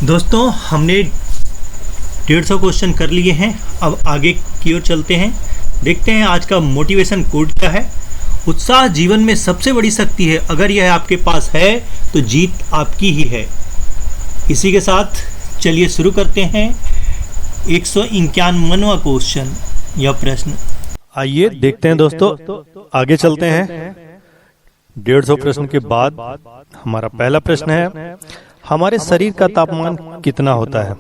दोस्तों हमने 150 क्वेश्चन कर लिए हैं। अब आगे की ओर चलते हैं, देखते हैं आज का मोटिवेशन कोड क्या है। उत्साह जीवन में सबसे बड़ी शक्ति है, अगर यह आपके पास है तो जीत आपकी ही है। इसी के साथ चलिए शुरू करते हैं 151वां क्वेश्चन या प्रश्न। आइए देखते हैं दोस्तों, आगे चलते हैं। 150 प्रश्न के बाद हमारा पहला प्रश्न है, हमारे शरीर का तापमान कितना होता है?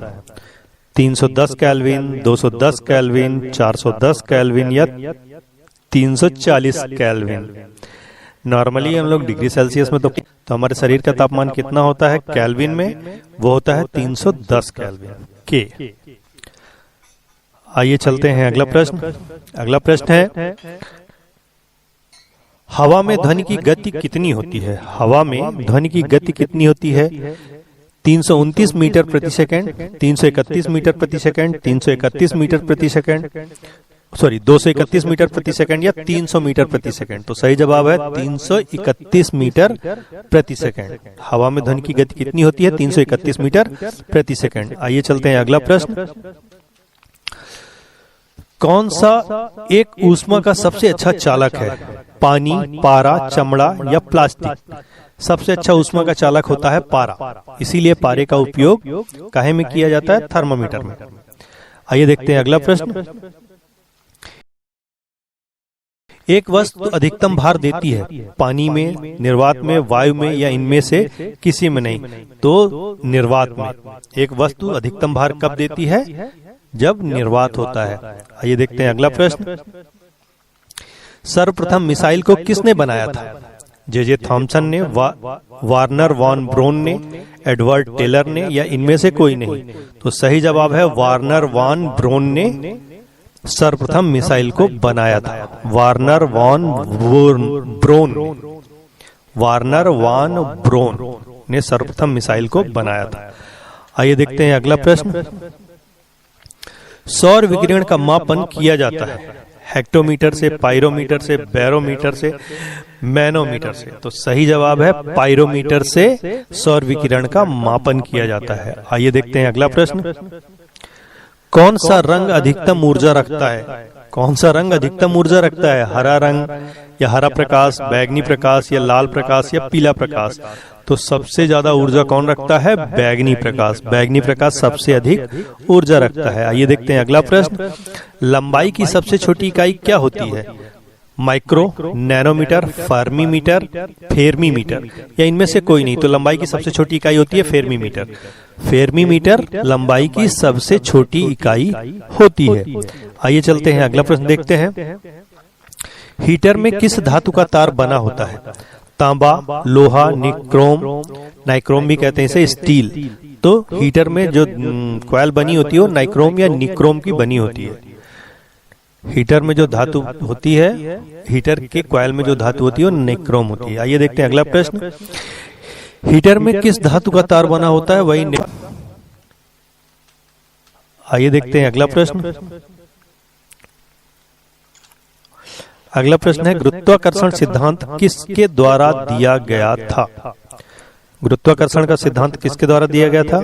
310 केल्विन, 210 केल्विन, 410 केल्विन या 340 केल्विन। नॉर्मली हम लोग डिग्री सेल्सियस में तो हमारे शरीर का तापमान कितना होता है केल्विन में? वो होता है 310 केल्विन के। आइए चलते हैं अगला प्रश्न। अगला प्रश्न है, हवा में ध्वनि की गति कितनी होती है? हवा में ध्वनि की गति कितनी होती है? 329 मीटर प्रति सेकंड, 331 मीटर प्रति सेकंड, 331 मीटर प्रति सेकंड, 231 मीटर प्रति सेकंड या 300 मीटर प्रति सेकंड। तो सही जवाब है 331 मीटर प्रति सेकंड। हवा में ध्वनि की गति कितनी होती है? 331 मीटर प्रति सेकंड। आइए चलते हैं अगला प्रश्न। कौन सा एक ऊष्मा का सबसे अच्छा चालक है? पानी, पारा, चमड़ा या प्लास्टिक? सबसे अच्छा ऊष्मा का चालक होता है पारा, इसीलिए पारे का उपयोग काहे में किया जाता है? थर्मामीटर में। आइए देखते हैं अगला प्रश्न। एक वस्तु अधिकतम भार देती है, पानी में, निर्वात में, वायु में या इनमें से किसी में नहीं? तो निर्वात में। एक वस्तु अधिकतम भार कब देती है? जब निर्वात होता है। आइए देखते हैं अगला प्रश्न। सर्वप्रथम मिसाइल को किसने बनाया था? जे थॉमसन ने, वार्नर वॉन ब्रोन ने, एडवर्ड टेलर ने या इनमें से कोई नहीं? तो सही जवाब है वार्नर वॉन ब्रोन ने सर्वप्रथम मिसाइल को बनाया था। Wernher von Braun, Wernher von Braun ने सर्वप्रथम मिसाइल को बनाया था। आइए देखते हैं अगला प्रश्न। सौर विकिरण का मापन किया जाता है हेक्टोमीटर से, पायरोमीटर से, बैरोमीटर से, मैनोमीटर से? तो सही जवाब है पायरोमीटर से सौर विकिरण का मापन किया जाता है। आइए देखते हैं अगला प्रश्न। कौन सा रंग अधिकतम ऊर्जा रखता है? कौन सा रंग अधिकतम ऊर्जा रखता है? हरा रंग या हरा प्रकाश, बैगनी प्रकाश या लाल प्रकाश या पीला प्रकाश? तो सबसे ज्यादा ऊर्जा कौन रखता है? बैगनी प्रकाश। बैगनी प्रकाश सबसे अधिक ऊर्जा रखता है। आइए देखते हैं अगला प्रश्न। लंबाई की सबसे छोटी इकाई क्या होती है? माइक्रो, नैनोमीटर, फर्मीमीटर, फेरमीमीटर या इनमें से कोई नहीं? तो लंबाई की सबसे छोटी इकाई होती है फेरमीमीटर। फेरमीमीटर लंबाई की सबसे छोटी इकाई होती है। आइए चलते हैं अगला प्रश्न देखते हैं। हीटर में किस धातु का तार बना होता है? तांबा, लोहा, निक्रोम, नाइक्रोम भी कहते हैं इसे, स्टील। तो हीटर में जो कॉइल बनी होती है वो नाइक्रोम या निक्रोम की बनी होती है। हीटर में जो धातु होती है, हीटर के कॉइल में जो धातु होती है वो निक्रोम होती है। आइए देखते हैं अगला प्रश्न। हीटर में किस धातु का तार बना होता है? वही आइए देखते हैं अगला प्रश्न। अगला प्रश्न है, गुरुत्वाकर्षण सिद्धांत किसके द्वारा दिया गया था? गुरुत्वाकर्षण का सिद्धांत किसके द्वारा दिया गया था?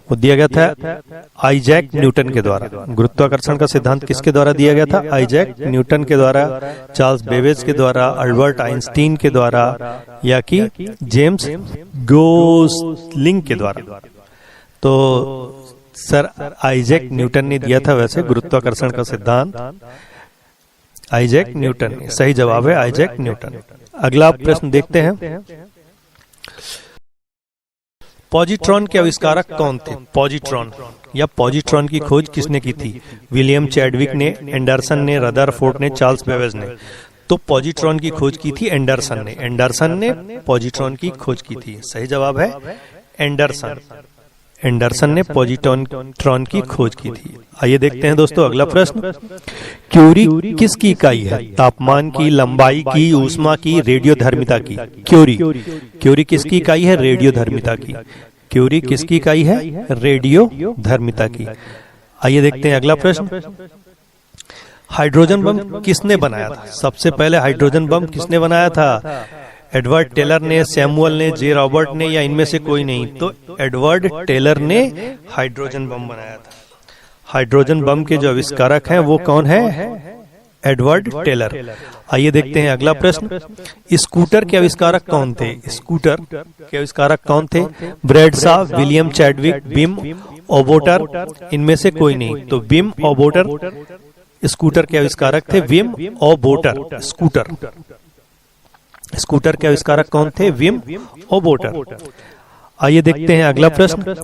वो दिया गया था आइजैक न्यूटन के द्वारा। गुरुत्वाकर्षण का सिद्धांत किसके द्वारा दिया गया था? आइजैक न्यूटन के द्वारा, चार्ल्स बेबेज के द्वारा, अल्बर्ट आइंस्टीन के द्वारा या कि जेम्स गोसलिंग के द्वारा? तो सर आइजैक न्यूटन ने दिया था वैसे गुरुत्वाकर्षण का सिद्धांत, आइजैक न्यूटन। सही जवाब है आइजैक न्यूटन। अगला प्रश्न देखते हैं। पॉजिट्रॉन के आविष्कारक कौन थे? पॉजिट्रॉन या पॉजिट्रॉन की खोज किसने की थी? विलियम चैडविक ने, एंडरसन ने, रदरफोर्ड ने, चार्ल्स बेबेज ने? तो पॉजिट्रॉन की खोज की थी एंडरसन ने। एंडरसन ने पॉजिट्रॉन की खोज की थी। सही जवाब है एंडरसन। एंडरसन ने पॉजिट्रॉन की खोज की थी। आइए देखते हैं दोस्तों अगला प्रश्न। क्यूरी किसकी इकाई है? तापमान की, लंबाई की, ऊष्मा की, रेडियोधर्मिता की? क्यूरी किसकी इकाई है? रेडियोधर्मिता की। क्यूरी किसकी इकाई है? रेडियोधर्मिता की। आइए देखते हैं अगला प्रश्न। हाइड्रोजन बम किसने बनाया था? सबसे पहले हाइड्रोजन बम किसने बनाया था? एडवर्ड टेलर ने, सैमुअल ने, जे रॉबर्ट ने, या इनमें से कोई नहीं? तो एडवर्ड टेलर ने हाइड्रोजन बम बनाया था। हाइड्रोजन बम के जो आविष्कारक हैं वो कौन है? Edward Teller. आइए देखते हैं अगला प्रश्न। स्कूटर के आविष्कारक कौन थे? स्कूटर के आविष्कारक कौन थे? ब्रैडशॉ, विलियम चैडविक, बिम ओबोटर, इनमें से कोई नहीं? तो बिम ओबोटर स्कूटर के आविष्कारक थे। विम ओबोटर स्कूटर के आविष्कारक कौन थे? विम ओबोटर। आइए देखते हैं अगला प्रश्न।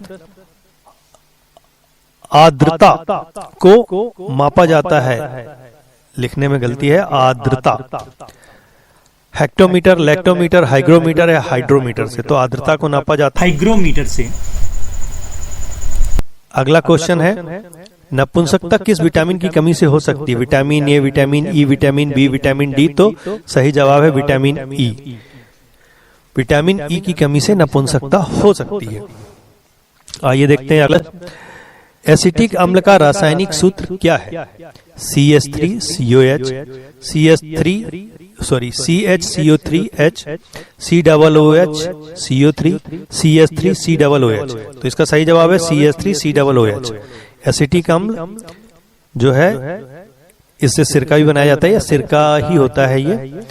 आर्द्रता को मापा जाता है, लिखने में गलती है, आर्द्रता। हेक्टोमीटर, लेक्टोमीटर, हाइग्रोमीटर या हाइड्रोमीटर से? तो आर्द्रता को नापा जाता है हाइग्रोमीटर से। अगला क्वेश्चन है, नपुंसकता किस विटामिन की कमी से हो सकती है? Vitamin A, vitamin E, vitamin B, vitamin D? तो सही जवाब है विटामिन ई। विटामिन ई की कमी से नपुंसकता हो सकती है। आइए देखते हैं अगला। एसिटिक अम्ल का रासायनिक सूत्र क्या है? CH3COH, CHCO3H, COOH, CO3, CH3COOH। तो इसका सही जवाब है CH3COOH। एसिटिक अम्ल जो है इससे सिरका भी बनाया जाता है, या सिरका ही होता है ये।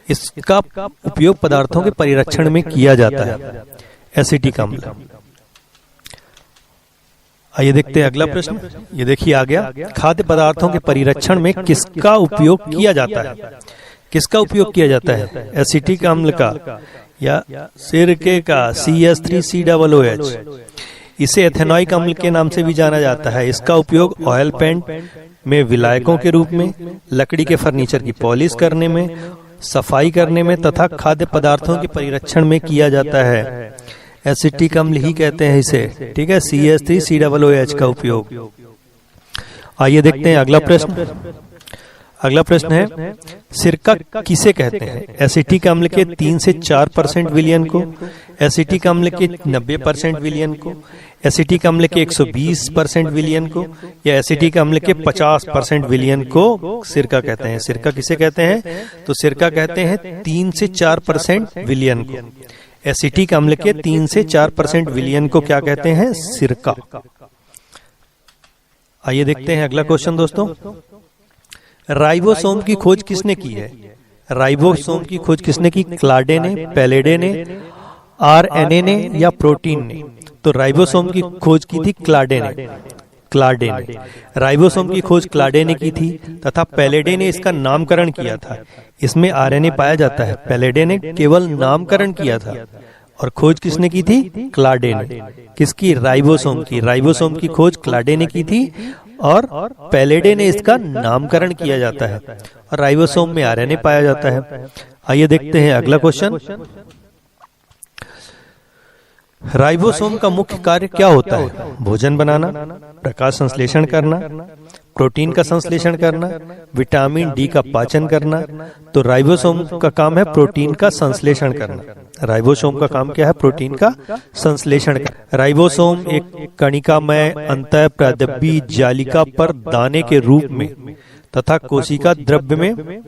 इसका उपयोग पदार्थों के परिरक्षण में किया जाता है, एसिटिक अम्ल। आइए देखते हैं अगला प्रश्न। ये देखिए आ गया, खाद्य पदार्थों के परिरक्षण में किसका उपयोग किया जाता है? किसका उपयोग किया जाता है? एसिटिक अम्ल का या सिरके का? CH3COOH। इसे एथेनॉइक अम्ल के नाम से भी जाना जाता है। इसका उपयोग ऑयल पेंट में विलायकों के रूप में, लकड़ी के फर्नीचर की पॉलिश करने में, सफाई करने में तथा खाद्य पदार्थों के परिरक्षण में किया जाता है। एसिटिक अम्ल ही कहते हैं इसे, ठीक है, CH3COOH का उपयोग। आइए देखते हैं अगला प्रश्न। अगला प्रश्न है, सिरका किसे कहते हैं? एसिटिक अम्ल के 3 से 4% विलयन को, एसिटिक अम्ल के 90% विलयन को, एसिटिक अम्ल के 120% विलयन को, या एसिटिक अम्ल के 50% विलयन को सिरका कहते हैं? सिरका किसे कहते हैं? तो सिरका कहते हैं 3 से 4% विलयन को। एसिटिक अम्ल के 3 से 4% विलयन को क्या कहते हैं? सिरका। आइए देखते हैं अगला क्वेश्चन दोस्तों। राइबोसोम की खोज किसने की है? राइबोसोम की खोज किसने की? क्लाडे ने, पैलेडे ने, RNA ने, या प्रोटीन ने? तो राइबोसोम की खोज की थी क्लाडे ने। राइबोसोम की खोज क्लाडे ने की थी तथा पैलेडे ने इसका नामकरण किया था। इसमें RNA पाया जाता है। पैलेडे ने केवल नामकरण किया था और खोज किसने की थी? क्लाडे ने। किसकी? राइबोसोम की। राइबोसोम की खोज क्लाडे ने की थी और पैलेडे ने इसका नामकरण किया जाता है, और राइबोसोम में RNA पाया जाता है। आइए देखते हैं अगला क्वेश्चन। राइबोसोम का मुख्य कार्य क्या होता है? भोजन बनाना, प्रकाश संश्लेषण करना, प्रोटीन का संश्लेषण करना, विटामिन डी का पाचन करना। तो राइबोसोम का काम है प्रोटीन का संश्लेषण करना। राइबोसोम का काम क्या है? प्रोटीन का संश्लेषण करना। राइबोसोम एक कणिकामय अंतः प्रादब्बी जालिका पर दाने के रूप में तथा कोशिका द्रव्य में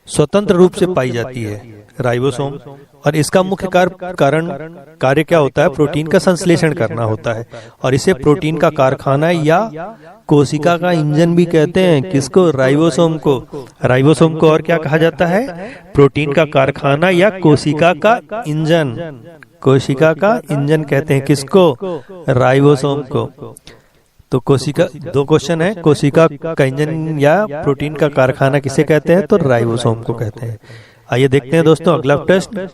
स्वतंत्र रूप से पाई जाती है राइबोसोम, और इसका मुख्य कार्य क्या होता है? प्रोटीन का संश्लेषण करना होता है, और इसे प्रोटीन का कारखाना या कोशिका का इंजन भी कहते हैं। किसको? राइबोसोम को। राइबोसोम को और क्या कहा जाता है? प्रोटीन का कारखाना या कोशिका का इंजन। कोशिका का इंजन कहते हैं किसको? राइबोसोम को। तो कोशिका, दो क्वेश्चन है, कोशिका का इंजन या प्रोटीन का कारखाना किसे कहते हैं? तो राइबोसोम को कहते हैं। आइए देखते हैं दोस्तों अगला प्रश्न।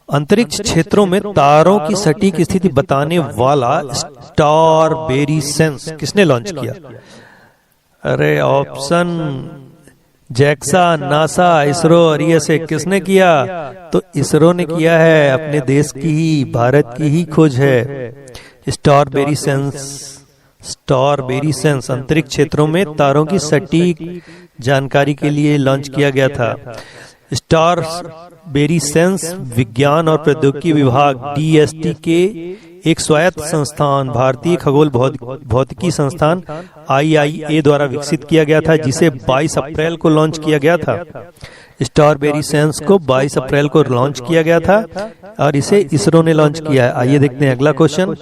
अंतरिक्ष क्षेत्रों में तारों की सटीक स्थिति बताने वाला स्टारबेरी सेंस किसने लॉन्च किया? अरे ऑप्शन जैक्सा, नासा, इसरो, और ये से किसने किया? तो इसरो ने किया है। अपने देश की ही, भारत की ही खोज है स्टारबेरी सेंस। अंतरिक्ष क्षेत्रों में तारों की सटीक जानकारी के लिए लॉन्च किया गया था। स्टारबेरी सेंस विज्ञान और प्रौद्योगिकी विभाग DST के एक स्वायत्त संस्थान भारतीय खगोल भौतिकी संस्थान IIA द्वारा विकसित किया गया था, जिसे 22 अप्रैल को लॉन्च किया गया था। स्ट्रॉबेरी साइंस को 22 अप्रैल को लॉन्च किया गया था और इसे इसरो ने लॉन्च किया है। आइए देखते हैं अगला क्वेश्चन।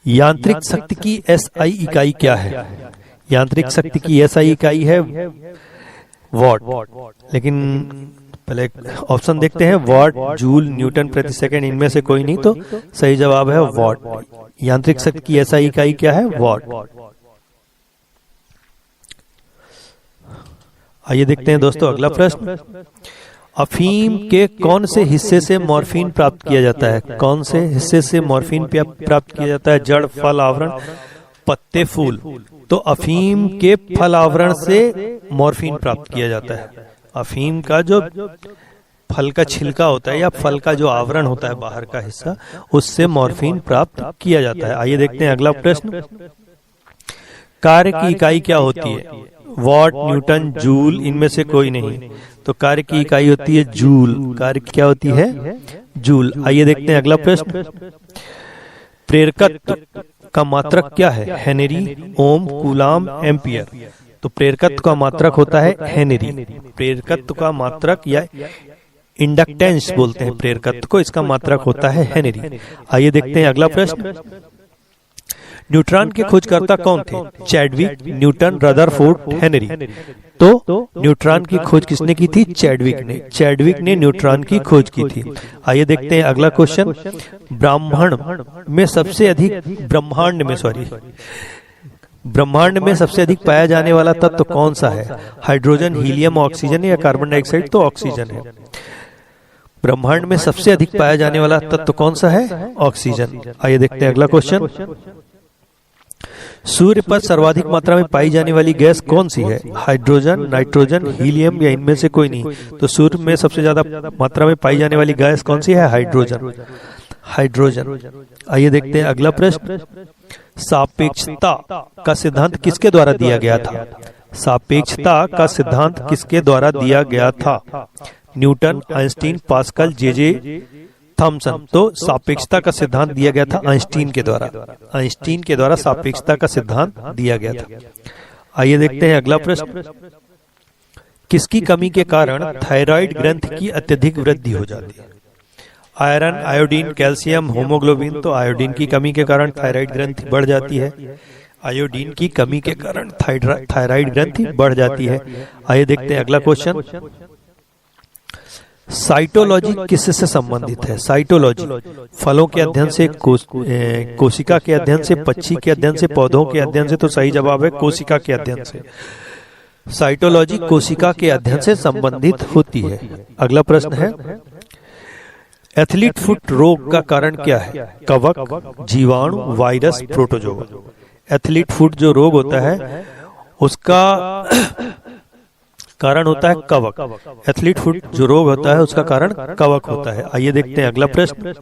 यांत्रिक शक्ति की एसआई इकाई क्या है? यांत्रिक शक्ति की एसआई इकाई है वॉट, लेकिन पहले ऑप्शन देखते हैं। वॉट, जूल, न्यूटन प्रति सेकंड, इनमें से कोई नहीं, तो सही जवाब है वॉट। यांत्रिक शक्ति की एसआई इकाई क्या है? वॉट। आइए देखते हैं दोस्तों अगला प्रश्न। अफीम के कौन से हिस्से से मॉर्फिन प्राप्त किया जाता है? कौन से हिस्से से मॉर्फिन प्राप्त किया जाता है? जड़, फल, आवरण, पत्ते, फूल। तो अफीम के फल आवरण से मॉर्फिन प्राप्त किया जाता है। अफीम का जो फल का छिलका होता है या फल का जो आवरण होता है बाहर का हिस्सा, उससे मॉर्फिन प्राप्त किया जाता है। आइए देखते हैं अगला प्रश्न। कार्य की इकाई क्या होती है? वॉट, न्यूटन, जूल, इनमें से कोई नहीं, तो कार्य की इकाई होती है जूल। कार्य क्या होती है? जूल। आइए देखते हैं अगला प्रश्न। प्रेरकत्व का मात्रक क्या है? हेनरी, ओम, कूलाम, एम्पियर। तो प्रेरकत्व का मात्रक होता है हेनरी। प्रेरकत्व का मात्रक या इंडक्टेंस बोलते हैं प्रेरकत्व को, इसका मात्रक होता है हेनरी। आइए देखते हैं अगला प्रश्न। न्यूट्रॉन के खोजकर्ता कौन थे? Chadwick, Newton, Rutherford, Henry. तो न्यूट्रॉन की खोज किसने की थी? चैडविक ने। चैडविक ने न्यूट्रॉन की खोज की थी। आइए देखते हैं अगला क्वेश्चन। ब्रह्मांड में सबसे अधिक पाया जाने वाला तत्व कौन सा है? हाइड्रोजन, हीलियम, ऑक्सीजन या कार्बन डाइऑक्साइड? तो ऑक्सीजन है। ब्रह्मांड में सबसे अधिक पाया जाने वाला तत्व कौन सा है? ऑक्सीजन। आइए देखते हैं अगला क्वेश्चन। सूर्य पर सर्वाधिक मात्रा में पाई जाने वाली गैस कौन सी है? हाइड्रोजन, नाइट्रोजन, हीलियम या इनमें से कोई नहीं, तो सूर्य में सबसे ज्यादा मात्रा में पाई जाने वाली गैस कौन सी है? हाइड्रोजन। हाइड्रोजन। आइए देखते हैं अगला प्रश्न। सापेक्षता का सिद्धांत किसके द्वारा दिया गया था? सापेक्षता का सिद्धांत किसके द्वारा दिया गया था? Newton, Einstein, pascal, J Thomson. तो सापेक्षता का सिद्धांत दिया गया था आइंस्टीन के द्वारा। आइंस्टीन के द्वारा सापेक्षता का सिद्धांत दिया गया था। आइए देखते हैं अगला प्रश्न। किसकी कमी के कारण थायराइड ग्रंथि की अत्यधिक वृद्धि हो जाती है? Iron, iodine, calcium, haemoglobin. तो आयोडीन की कमी के कारण थायराइड ग्रंथि बढ़ जाती है। आयोडीन की कमी के कारण थायराइड ग्रंथि बढ़ जाती है। आइए देखते हैं अगला क्वेश्चन। साइटोलॉजी किससे संबंधित है? साइटोलॉजी फलों के अध्ययन से, कोशिका के अध्ययन से, पक्षी के अध्ययन से, पौधों के अध्ययन से। तो सही जवाब है कोशिका के अध्ययन से। साइटोलॉजी कोशिका के अध्ययन से संबंधित होती है। अगला प्रश्न है। एथलीट फुट रोग का कारण क्या है? कवक, जीवाणु, वायरस, प्रोटोजोआ। एथलीट फुट जो रोग होता है उसका कारण होता है कवक। एथलीट फुट जो रोग होता है उसका कारण कवक होता है। आइए देखते हैं अगला प्रश्न।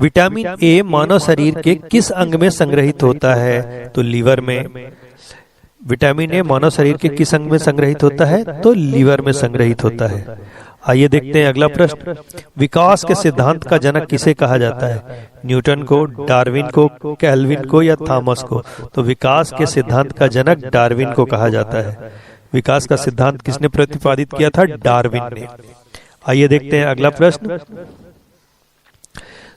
विटामिन ए मानव शरीर के किस अंग में संग्रहित होता है? तो लीवर में। विटामिन ए मानव शरीर के किस अंग में संग्रहित होता है? तो लीवर में संग्रहित होता है। आइए देखते हैं अगला प्रश्न। विकास के सिद्धांत का जनक किसे कहा जाता है? न्यूटन को, डार्विन को, केल्विन को या थॉमस को? तो विकास के सिद्धांत का जनक डार्विन को कहा जाता है। विकास का सिद्धांत किसने प्रतिपादित किया था? डार्विन ने। आइए देखते हैं अगला प्रश्न।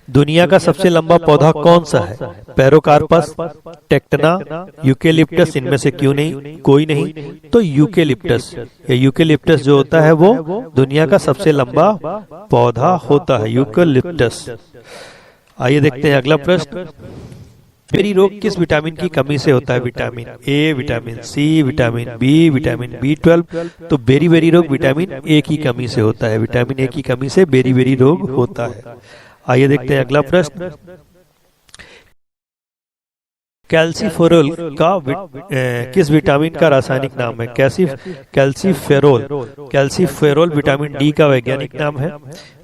दुनिया का सबसे लंबा पौधा कौन सा है? पैरोकार्पस, टेक्टना, यूकेलिप्टस, इनमें से क्यों नहीं? कोई नहीं, तो यूकेलिप्टस। यूकेलिप्टस जो होता है वो दुनिया का सबसे लंबा पौधा होता है, यूकेलिप्टस। आइए देखते हैं अगला प्रश्न। बेरी रोग किस विटामिन की कमी से होता है? Vitamin A, vitamin C, vitamin B, vitamin B12। तो बेरी रोग विटामिन ए की कमी से होता है। विटामिन ए की कमी से बेरी रोग होता है। आइए देखते हैं अगला प्रश्न। कैल्सीफेरोल का किस विटामिन का रासायनिक नाम है? कैल्सीफेरोल। कैल्सीफेरोल विटामिन डी का वैज्ञानिक नाम है।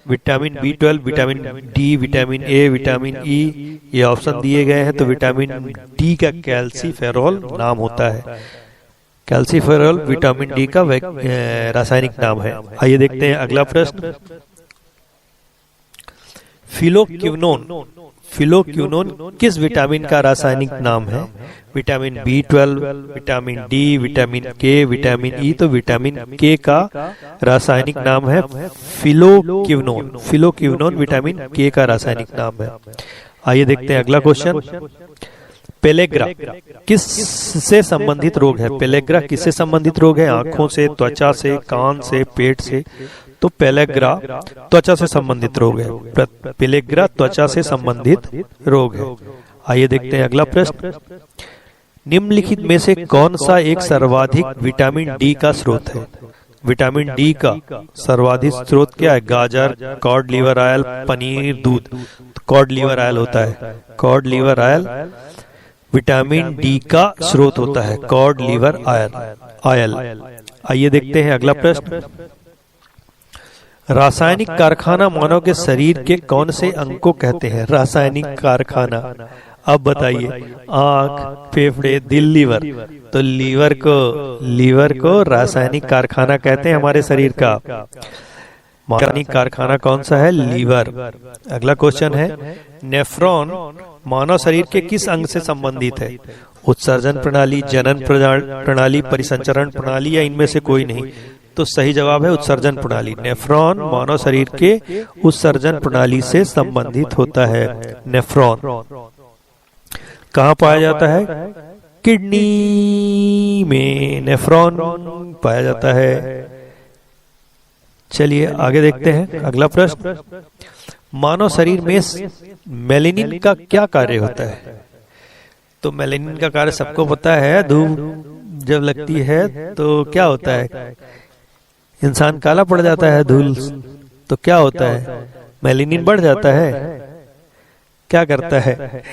Vitamin B12, vitamin D, vitamin A, vitamin ई, ये ऑप्शन दिए गए हैं। तो विटामिन डी का कैल्सीफेरोल नाम होता है। कैल्सीफेरोल विटामिन डी का रासायनिक नाम है। आइए देखते हैं अगला प्रश्न। फिलोक्विनोन फिलोक्विनोन किस विटामिन का रासायनिक नाम है? Vitamin B12, vitamin D, vitamin K, vitamin E। तो विटामिन K का रासायनिक नाम है फिलोक्विनोन। फिलोक्विनोन विटामिन K का रासायनिक नाम है। आइए देखते हैं अगला क्वेश्चन। पेलेग्रा किससे संबंधित रोग है? पेलेग्रा किससे संबंधित रोग है? आंखों से, त्वचा से, कान से, पेट से। तो पेलेग्रा त्वचा से संबंधित रोग है। पेलेग्रा त्वचा से संबंधित रोग है। आइए देखते हैं अगला प्रश्न। निम्नलिखित में से कौन सा एक सर्वाधिक विटामिन डी का स्रोत है? विटामिन डी का सर्वाधिक स्रोत क्या है? गाजर, कॉड लिवर ऑयल, पनीर, दूध। कॉड लिवर ऑयल होता है। Cod liver oil vitamin D का स्रोत होता है। Cod liver oil. आइए देखते हैं अगला प्रश्न। रासायनिक कारखाना मानव के शरीर के कौन से अंग को कहते हैं? रासायनिक कारखाना। अब बताइए, आंख, फेफड़े, दिल, लीवर। तो लीवर को रासायनिक कारखाना कहते हैं हमारे शरीर का। रासायनिक कारखाना कौन सा है? लीवर। अगला क्वेश्चन है, नेफ्रॉन मानव शरीर के किस अंग से संबंधित है? उत्सर्जन प्रणाली, जनन प्रणाली, परिसंचरण प्रणाली या इनमें से कोई नहीं? तो सही जवाब है उत्सर्जन प्रणाली। नेफ्रॉन मानव शरीर के उत्सर्जन प्रणाली से संबंधित होता है। नेफ्रॉन कहाँ पाया जाता है? किडनी में नेफ्रॉन पाया जाता है। चलिए आगे देखते हैं अगला प्रश्न। मानव शरीर में मेलेनिन का क्या कार्य होता है? तो मेलेनिन का कार्य सबको पता है। धूप जब लगती है तो क्या होता है? इंसान काला पड़ जाता है। धूल तो क्या होता है? मेलेनिन बढ़ जाता है। क्या करता है?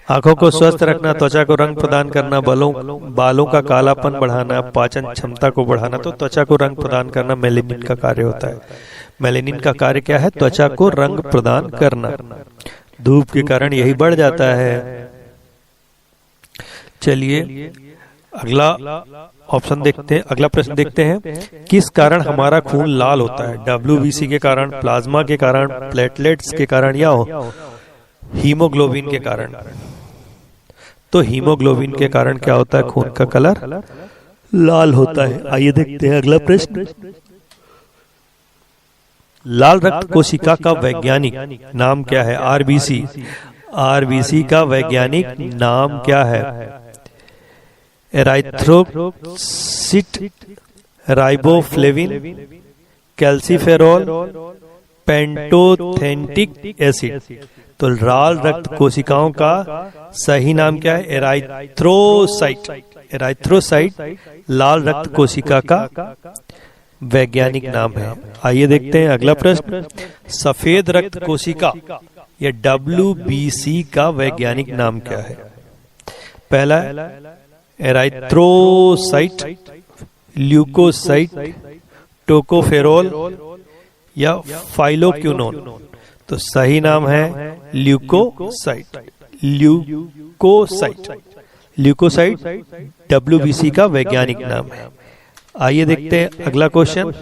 आंखों को स्वस्थ रखना, त्वचा को रंग प्रदान करना, बालों का कालापन बढ़ाना, पाचन क्षमता को बढ़ाना। तो त्वचा को रंग प्रदान करना मेलेनिन का कार्य होता है। मेलेनिन का कार्य क्या है? त्वचा को रंग प्रदान करना। धूप के कारण यही बढ़ जाता है। चलिए अगला ऑप्शन देखते हैं, अगला प्रश्न देखते हैं। किस कारण हमारा खून लाल होता है? WBC के कारण, प्लाज्मा के कारण, प्लेटलेट्स के कारण या हीमोग्लोबिन के कारण? तो हीमोग्लोबिन के कारण क्या होता है? खून का कलर लाल होता है। आइए देखते हैं अगला प्रश्न। लाल रक्त कोशिका का वैज्ञानिक नाम क्या है? RBC का वैज्ञानिक नाम क्या है? एराइथ्रोसिट, राइबोफ्लेविन, कैल्सीफेरॉल, पेंटोथेंटिक एसिड। तो लाल रक्त कोशिकाओं का सही नाम क्या है? एराइथ्रोसाइट। एराइथ्रोसाइट लाल रक्त कोशिका का वैज्ञानिक नाम है। आइए देखते हैं अगला प्रश्न। सफेद रक्त कोशिका या WBC का वैज्ञानिक नाम क्या है? पहला एराइथ्रोसाइट, ल्यूकोसाइट, टोकोफेरोल या फाइलोक्विनोन। तो सही नाम है ल्यूकोसाइट। ल्यूकोसाइट WBC का वैज्ञानिक नाम है। आइए देखते हैं अगला क्वेश्चन।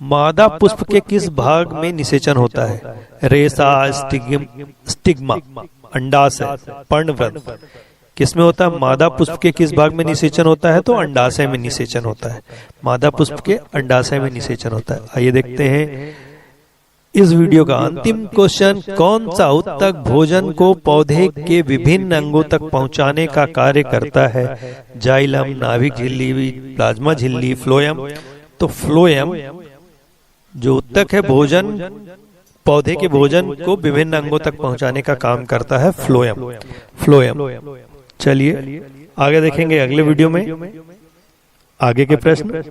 मादा पुष्प के किस भाग में निषेचन होता है? रेशा, स्टिग्मा, अंडाशय, पर्णवृंत। किसमें होता है? मादा पुष्प के किस भाग में निषेचन होता है? तो अंडाशय में निषेचन होता है। मादा पुष्प के अंडाशय में निषेचन होता है। आइए देखते हैं इस वीडियो का अंतिम क्वेश्चन। कौन सा ऊतक भोजन को पौधे के विभिन्न अंगों तक पहुंचाने का कार्य करता है? जाइलम, नाभिक झिल्ली, प्लाज्मा झिल्ली, फ्लोएम। तो फ्लोएम जो ऊतक है पौधे के भोजन को विभिन्न अंगों तक पहुंचाने का काम करता है। फ्लोएम। चलिए आगे देखेंगे अगले वीडियो में आगे के प्रश्न।